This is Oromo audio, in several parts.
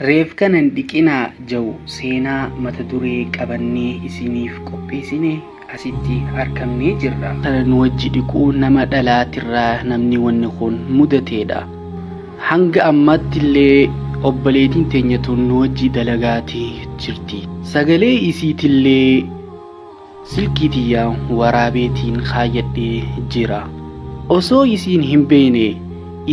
Reef kanan dhiqinaa jiru seenaa mata duree qabannee isiniif qopheessine asitti argamnee jirra. Kana nu wajji dhiquu nama dhalaatirraa namni wanni kun mudateedha. Hanga ammaatti illee obboleettiin teenya tun nu wajji dalagaatii jirti. Sagalee isiitillee silkii tiyyaa waraabeetiin kaayyadhee jira. Osoo isiin hin beekne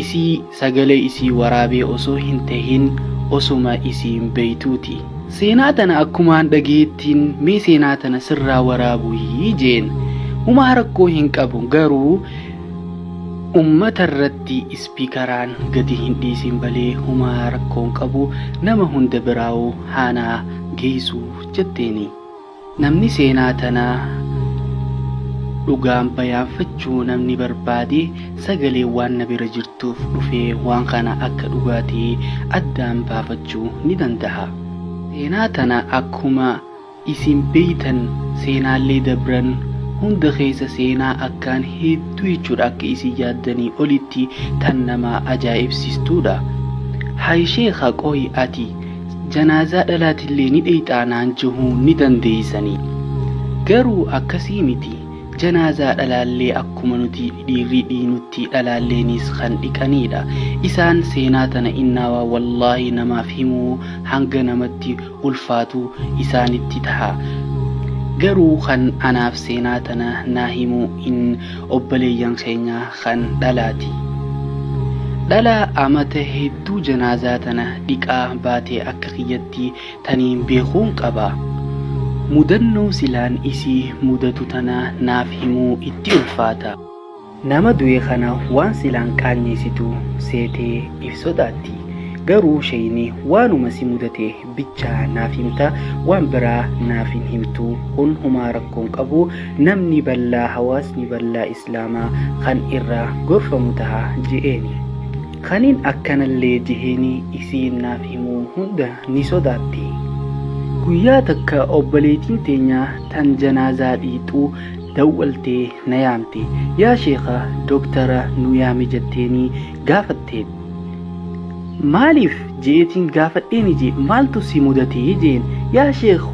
isii sagalee isii waraabee osoo hin tahin osuma isiin beeytuuti. Seenaa tana akkumaan dhageettiin mee seenaa tana sirraa waraabuu jeen humaa rakkoo hin qabu, garuu ummata irratti ispiikaraan gadi hin dhiisin balee humaa rakkoo hin qabu, nama hunda biraa'uu haanaa geessuu jetteeni. Namni seenaa tanaa dhugaan bayaanfachuu namni barbaade sagalee waan na bira jirtuuf dhufee waan kana akka dhugaatii addaan baafachuu ni danda'a. Seenaa tana akkuma isin beeytan seenaalee dabran hunda keessa seenaa akkaan hedduu jechuudha, akka isin yaaddanii olitti tan nama ajaa'ibsiistuudha. Hay sheekha qooyi ati janaazaa dhalaatillee ni dheeyxaanaan jehuu ni dandeeysanii, garuu akkasii miti. Janaazaa dhalaallee akkuma nuti dhiirri dhiinutti dhalaalleenis kan dhiqanidha. Isaan seenaa tana innaawaa wallaahi namaaf himuu hanga namatti ulfaatu isaanitti taha. Garuu kan anaaf seenaa tana naa himuu in obboleeyyan keenya kan dhalaati. Dhalaa amata hedduu janaazaa tana dhiqaa baatee akka kiyyatti taniin beekuun qaba. Mudannoo silaan isii mudatu tana naaf himuu itti ulfaata. Nama du'e kana waan silaan qaanyeessitu seetee if sodaatti. Garuu shayni waanuma si mudate bichaa naaf himta, waan biraa naaf hin himtu. Kun humaa rakkoon qabu. Namni bal'aa hawaasni bal'aa islaamaa kan irraa gorfamu taha je'eeni. Kaniin akkanallee jeheeni isiin naaf himuu hunda ni sodaatti. Guyyaa takka obboleettiin teenya tan janaazaa dhiixuu dawwaltee na yaamte. Yaa sheekha dooktara nu yaami jetteeni gaafatteen. Maaliif jeetiin gaafadheeni jee maaltu si mudatee jeen. Yaa sheekh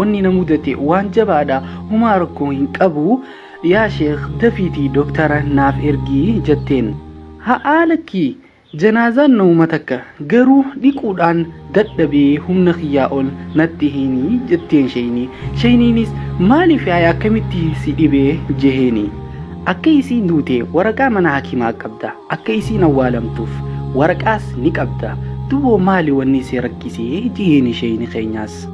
wanni na mudate waan jabaadha, humaa rakkoo hin qabu. Yaa sheekh dafiitii dooktara naaf ergii jetteen. Haa lakkii janaazaan nama takka garuu dhiquudhaan dadhabee humna kiyyaa ol natti hini jetteen shayni. Shayniinis maaliif akkamitti si dhibee jeheeni. Akka isiin duute waraqaa mana hakimaa qabda, akka isiin awwaalamtuuf waraqaas ni qabda. Duboo maali wanni si rakkisee jeheeni shayni keenyaas.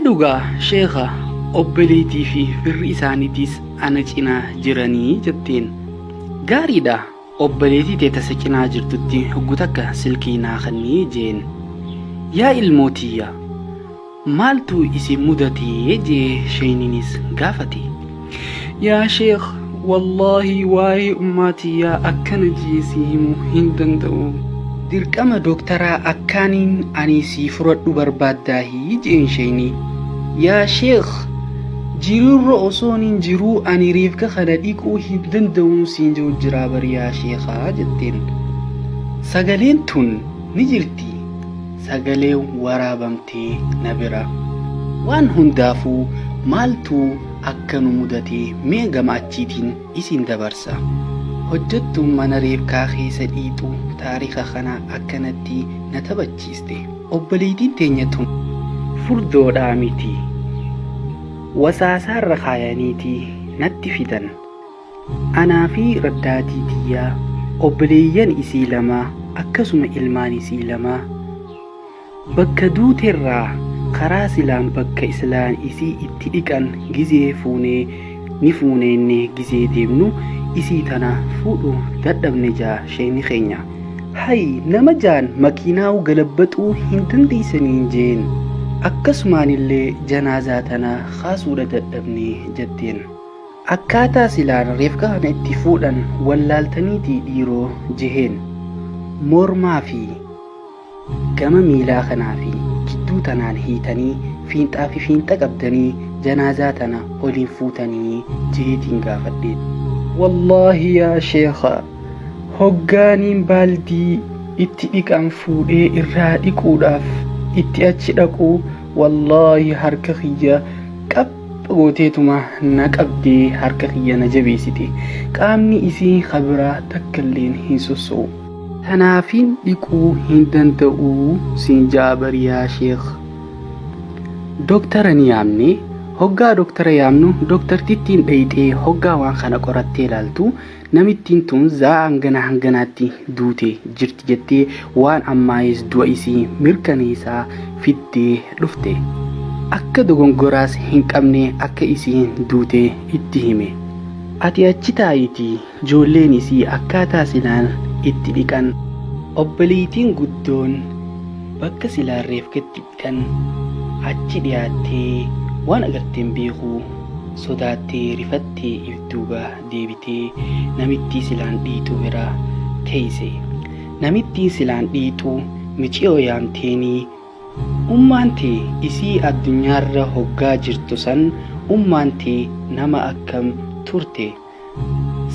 Dhugaa sheekha obboleetii fi firri isaaniitiis ana cinaa jiranii jetteen. Gaariidha. Obboleetii teessa cinaa jirtutti hoggutakka silkii naa kannii jeen. Yaa ilmootiyya maaltu isin mudatee jee shayniinis gaafate. Yaa sheekh wallaahi waa'ee ummaatiyyaa akkana jeesii himuu hin danda'u. Dirqama dooktaraa akkaaniin ani sii fudhadhu barbaaddaahi jeen shayni. Yaa sheekh jiruurra osoon hin jiruu ani reefka kana dhiquu hin danda'u siin jiru jiraa bari yaa sheekhaa jetteen. Sagaleen tun ni jirti, sagalee waraabamtee na bira. Waan hundaafuu maaltu akka nu mudatee mee gama achiitiin isin dabarsa. Hojjettuun mana reefkaa keessa dhiixuu taarika kana akkanatti na taphachiiste. Obboleettiin teenya tun furdoodhaa miti, wasaasaarra kaayaniitii natti fidan. Anaa fi raddaatii tiyyaa obboleeyyan isii lama akkasuma ilmaan isii lama bakka duuteerraa karaa silaan bakka islaan isii itti dhiqan gizee fuunee ni fuuneenne gizee deemnu isii tana fuudhu dadhabne jaa shayni keenya. Hay nama jaan makiinaa galabbaxuu hin dandeeysaniin jeen. Akkasumaanillee janaazaa tana kaasuudha dadhabne jetteen. Akkaataa silaan reefka kana itti fuudhan wallaaltaniitii dhiiroo jeheen. Mormaa fi gama miilaa kanaa fi jidduu tanaan hiitanii fiinxaa fi fiinxa qabdanii janaazaa tana oliin fuutanii jeheetiin gaafadheen. Wallaahi yaa sheekha hoggaaniin baaldii itti dhiqan fuudhee irraa dhiquudhaaf itti achi dhaqu wallaahi harka kiyya gooteetuma na qabdee harka kiyya na jabeessite. Qaamni isii kabira takkalleen hin sossoo'u. Tanaafin dhiquu hin danda'u siin jaabar yaa sheekh. Doktara ni yaamne. Hoggaa doktara yaamnu doktartittiin dhayxee hoggaa waan kana qorattee ilaaltu namittiin tun zaa hanganaatti duute jirti jettee waan ammaayis du'a isii mirkaneessaa fiddee dhufte. Akka dogongoraas hin qabne akka isiin duute itti hime. Ati achi taayitii ijoolleen isii akkaataa silaan itti dhiqan obboleettiin guddoon bakka silaan reefkatti dhiqan achi dhiyaattee waan agarteen beekuu sodaattee rifattee ibduuba deebitee namittii silaan dhiitu bira teeyse. Namittiin silaan dhiitu miciyoo yaamteenii ummaan tee isii addunyaarra hoggaa jirtu san ummaan tee nama akkam turte?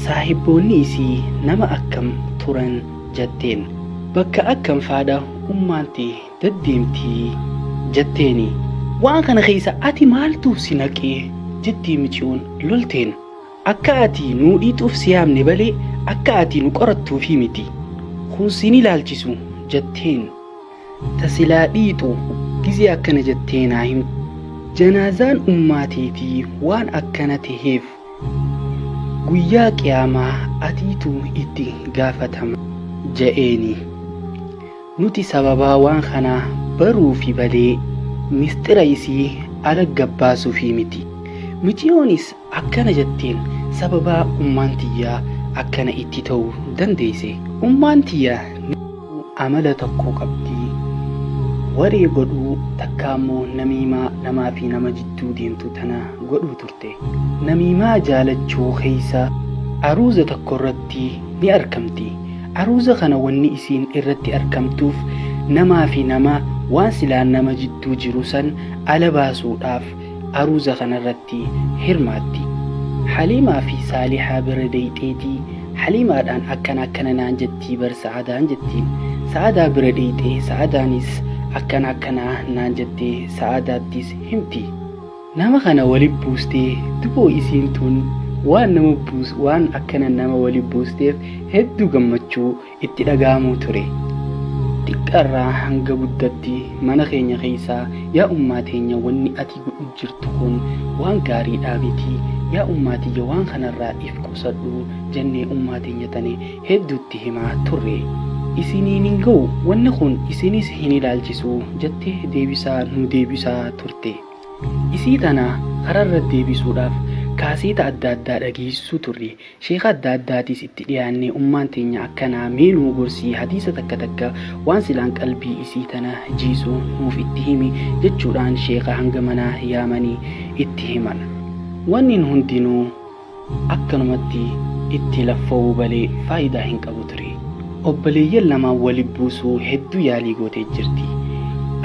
Saahiboonni isii nama akkam turan jetteen? Bakka akkam faadha ummaan tee deddeemtii jetteeni? Waan kana keessa ati maaltu si naqee jettii michiyoon lolteen? Akka ati nuu dhiituuf si yaamne balee akka ati nu qorattuufi miti. Kun sin ilaalchisu jetteen. Tasilaa dhiixu gizee akkana jetteenaa himtu. Janaazaan ummaateetii waan akkana taheef guyyaa qiyaamaa atiitu itti gaafatama je'eeni. Nuti sababaa waan kanaa baruufi balee mistira isii ala gabbaasuufi miti. Michiyoonis akkana jetteen sababaa ummaan tiyyaa akkana itti ta'uu dandeesse. Ummaan tiyyaa amala tokko qabdi. Waree godhuu takkaammoo namiimaa namaa fi nama jidduu deemtu tana godhuu turte. Namiimaa jaalachuu keessa aruuza tokko irratti ni argamti. Aruuza kana wanni isiin irratti argamtuuf namaa fi nama waan silaan nama jidduu jiru san ala baasuudhaaf aruuza kana irratti hirmaatti. Haliimaa fi Saalihaa bira deeyxeetii Haliimaadhaan akkana naan jettii bar Sa'adaan jettiin. Sa'adaa bira deeyxee Sa'adaanis akkana naan jettee Sa'adaattis himti. Nama kana waliin buustee duboo isiin tun waan akkana nama waliin buusteef hedduu gammachuu itti dhaga'amuu ture. Xiqqarraa hanga guddatti mana keenya keessaa yaa ummaa teenya wanni ati godhu jirtu kun waan gaariidhaa miti. Yaa ummaa tiyya waan kanarraa if qusadhu jennee ummaa teenya tane hedduutti himaa turre. Isiniin hin ga'u wanni kun isinis hin ilaalchisu jettee nu deebisaa turte. Isii tana kararra deebisuudhaaf kaaseeta adda addaa dhageessuu turre. Sheeka adda addaatis itti dhiyaannee ummaan teenya akkanaa meenuu gorsii hadiisa takka waan silaan qalbii isii tana jiisuu nuuf itti himi jechuudhaan sheeka hanga manaa yaamanii itti himan. Wanni hundinuu akkanumatti itti laffa'uu balee faayidaa hin qabu ture. Obboleeyyan lamaan waliin buusuu hedduu yaalii gootee jirti.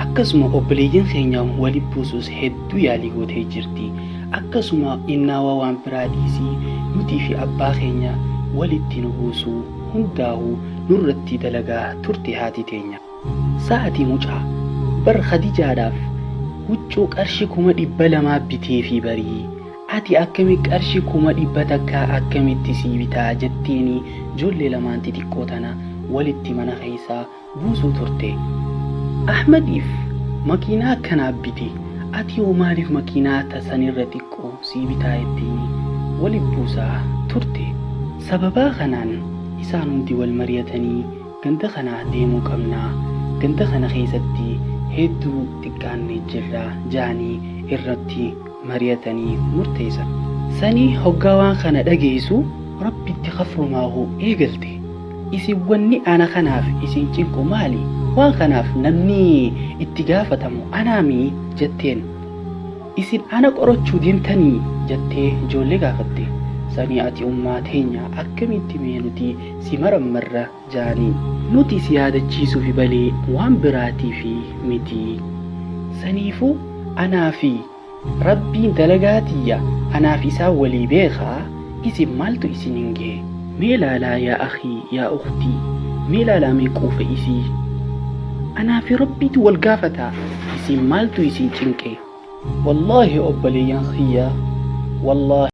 Akkasuma obboleeyyan keenya waliin buusuus hedduu yaalii gootee jirti. Akkasuma innaawaa waan biraa dhiisii nutii fi abbaa keenya walitti nu buusuu hundaa'uu nurratti dalagaa turte haati teenya. Sa'atii mucaa bar Khadijaadhaaf huccuu qarshii 200 bitee fi barii ati akkami qarshii 100 takkaa akkamitti sii bitaa jetteeni ijoollee lamaan xixiqqoo tana walitti mana keessaa buusuu turte. Ahmadiif makiinaa akkanaa bite. Ati yoo maaliif makiinaa tasanirra xiqqoo sii bitaa jetteeni waliin buusaa turte. Sababaa kanaan isaan hundi wal mari'atanii ganda kanaa deemuu qabnaa. Ganda kana keessatti hedduu xiqqaannee jirra jaanii irratti mari'atanii murteessan. Sanii hoggaa waan kana dhageessu rabbitti kafrumaahuu eegalte. Isin wanni ana kanaaf isin cinqu maali? Waan kanaaf namni itti gaafatamu anaami jetteen. Isin ana qorachuu deemtanii jettee ijoollee gaafatte. Sanii ati ummaa teenya akkamitti mee nuti si marammarra jaanii. Nuti si yaadachiisuuf balee waan biraatiif miti. Saniifuu anaa fi rabbiin dalagaatiyya anaaf isaa walii beekaa isin maaltu isin hin gee? Mee laalaa yaa akhii yaa ukhtii ميلا لامي قوف إسي أنا في ربي والقافتا إسي مالتو إسي تنكي والله أبلي ينخيا والله